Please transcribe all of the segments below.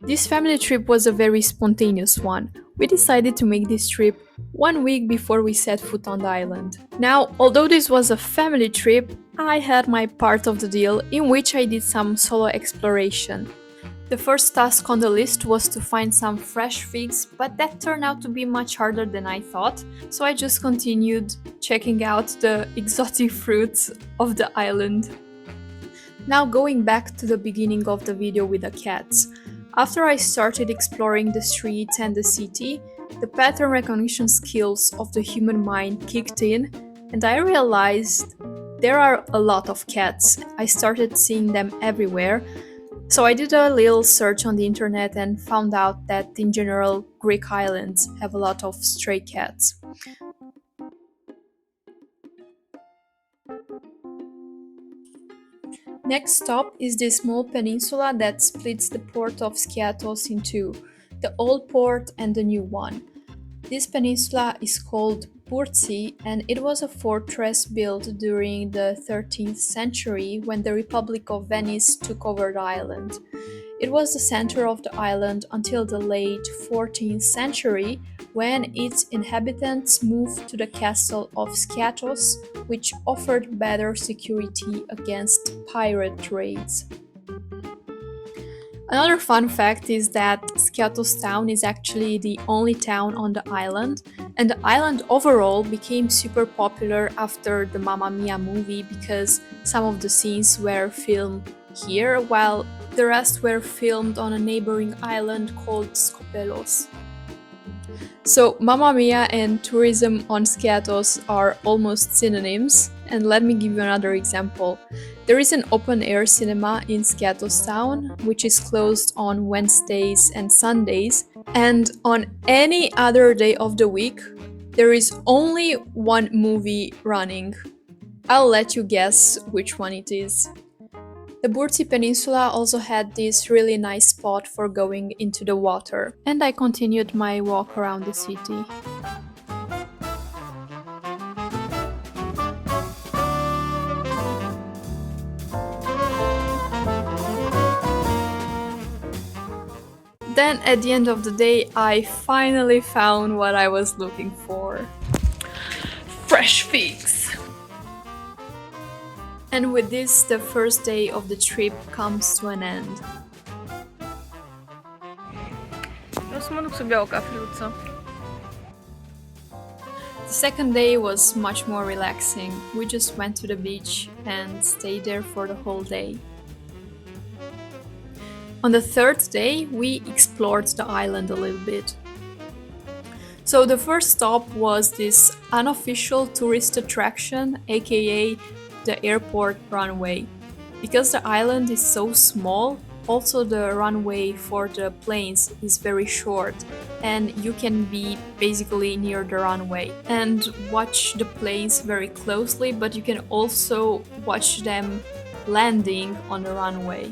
This family trip was a very spontaneous one. We decided to make this trip 1 week before we set foot on the island. Now, although this was a family trip, I had my part of the deal in which I did some solo exploration. The first task on the list was to find some fresh figs, but that turned out to be much harder than I thought, so I just continued checking out the exotic fruits of the island. Now going back to the beginning of the video with the cats. After I started exploring the streets and the city, the pattern recognition skills of the human mind kicked in, and I realized there are a lot of cats. I started seeing them everywhere. So I did a little search on the internet and found out that in general Greek islands have a lot of stray cats. Next stop is this small peninsula that splits the port of Skiathos in two, the old port and the new one. This peninsula is called Burtsi, and it was a fortress built during the 13th century when the Republic of Venice took over the island. It was the center of the island until the late 14th century, when its inhabitants moved to the castle of Skiathos, which offered better security against pirate raids. Another fun fact is that Skiathos town is actually the only town on the island, and the island overall became super popular after the Mamma Mia movie because some of the scenes were filmed here, while the rest were filmed on a neighboring island called Skopelos. So Mamma Mia and tourism on Skiathos are almost synonyms, and let me give you another example. There is an open-air cinema in Skiathos town, which is closed on Wednesdays and Sundays, and on any other day of the week, there is only one movie running. I'll let you guess which one it is. The Burtsi Peninsula also had this really nice spot for going into the water, and I continued my walk around the city. Then at the end of the day, I finally found what I was looking for. Fresh figs! And with this, the first day of the trip comes to an end. The second day was much more relaxing. We just went to the beach and stayed there for the whole day. On the third day, we explored the island a little bit. So the first stop was this unofficial tourist attraction, aka the airport runway. Because the island is so small, also the runway for the planes is very short, and you can be basically near the runway and watch the planes very closely, but you can also watch them landing on the runway.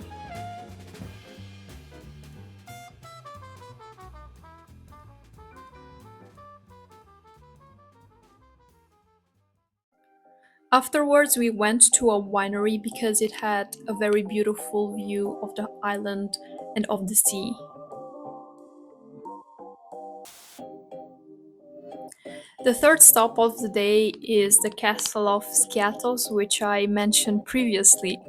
Afterwards, we went to a winery because it had a very beautiful view of the island and of the sea. The third stop of the day is the castle of Skiathos, which I mentioned previously.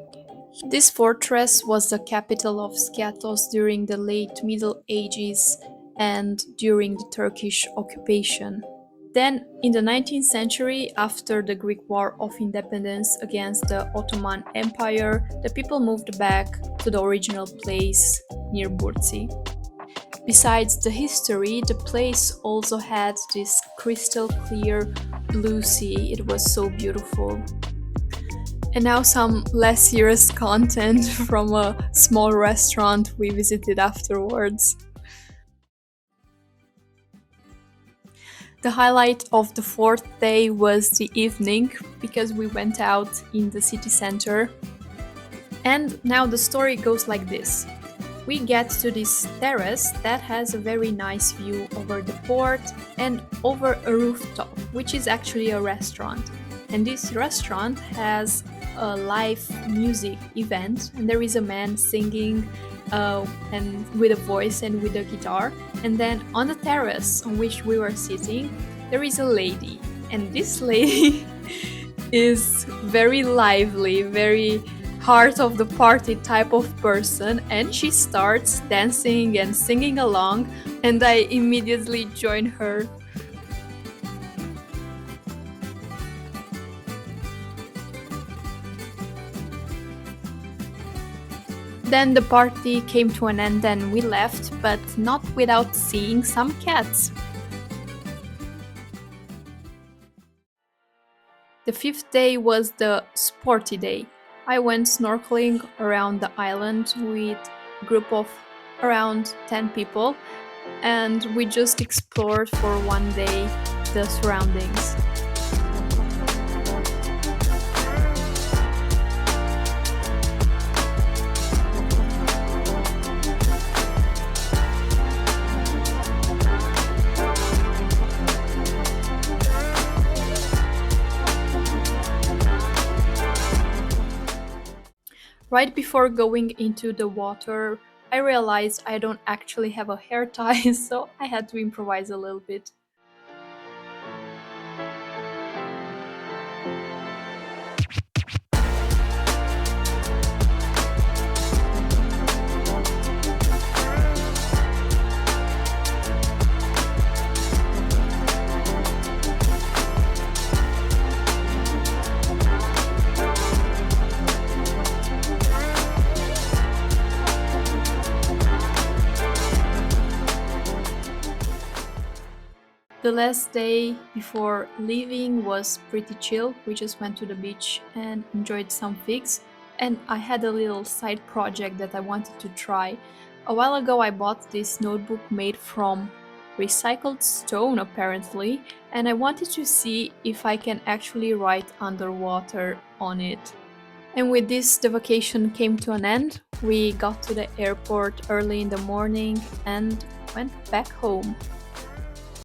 This fortress was the capital of Skiathos during the late Middle Ages and during the Turkish occupation. Then, in the 19th century, after the Greek War of Independence against the Ottoman Empire, the people moved back to the original place near Burtsi. Besides the history, the place also had this crystal clear blue sea. It was so beautiful. And now some less serious content from a small restaurant we visited afterwards. The highlight of the fourth day was the evening, because we went out in the city center. And now the story goes like this. We get to this terrace that has a very nice view over the port and over a rooftop, which is actually a restaurant. And this restaurant has a live music event, and there is a man singing and with a voice and with a guitar. And then on the terrace on which we were sitting, there is a lady, and this lady is very lively, very heart of the party type of person, and she starts dancing and singing along, and I immediately join her. Then the party came to an end and we left, but not without seeing some cats. The fifth day was the sporty day. I went snorkeling around the island with a group of around 10 people, and we just explored for one day the surroundings. Right before going into the water, I realized I don't actually have a hair tie, so I had to improvise a little bit. The last day before leaving was pretty chill. We just went to the beach and enjoyed some figs. And I had a little side project that I wanted to try. A while ago, I bought this notebook made from recycled stone, apparently, and I wanted to see if I can actually write underwater on it. And with this, the vacation came to an end. We got to the airport early in the morning and went back home.